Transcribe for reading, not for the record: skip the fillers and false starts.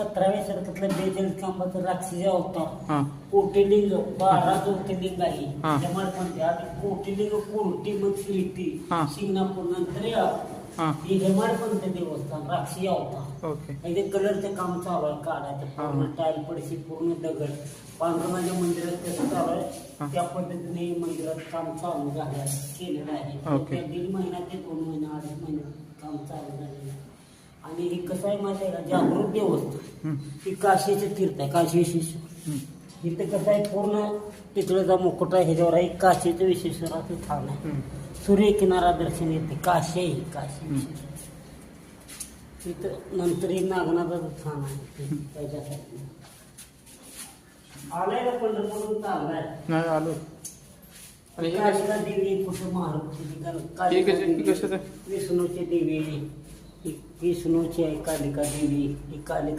17व्या शतकातलं 42 खांबाचं राक्षसी अवतार हा कोटिलिंग 12 ज्योतिर्लिंग आहे हा. हेमाडपंथी आधी कोटिलिंग कोर्टी मग शिल्पी हा. शिंगणापूर नंतर हा ही हेमाडपंथ देवस्थान राक्षसी अवतार ओके इथे कलरचं काम चालू आहे काढायचं पूर्ण टाईल पडशी पूर्ण दगड पांडुरंगाच्या मंदिरात कसं चालू आहे त्या पद्धतीने हे मंदिरात काम चालू झालं आहे केलेलं आहे ओके. त्या 1.5 महिना ते 2 महिना 2.5 महिने काम चालू झालेलं आहे आणि हे कसं आहे माहिती आहे का जागृत देवस्थान ही काशीचं तीर्थ आहे काशी विश्वेश्वर इथे कसं आहे पूर्ण पितळेचा मुकुट आहे ह्याच्यावर आहे काशीचं विश्वेश्वराचं स्थान आहे सूर्यकिनारा दर्शन येते काशी आहे ही, काशी विश्वेश्वर तिथं नंतर एक नागनाथाचं स्थान आहे त्याच्यासाठी आलाय का पंढरपूर चाललाय नाही आलो आणि हे कालिका देवी कुठं महाराष्ट्र हे कशाचं विष्णूची देवी ही विष्णूची आहे कालिका देवी ही कालिका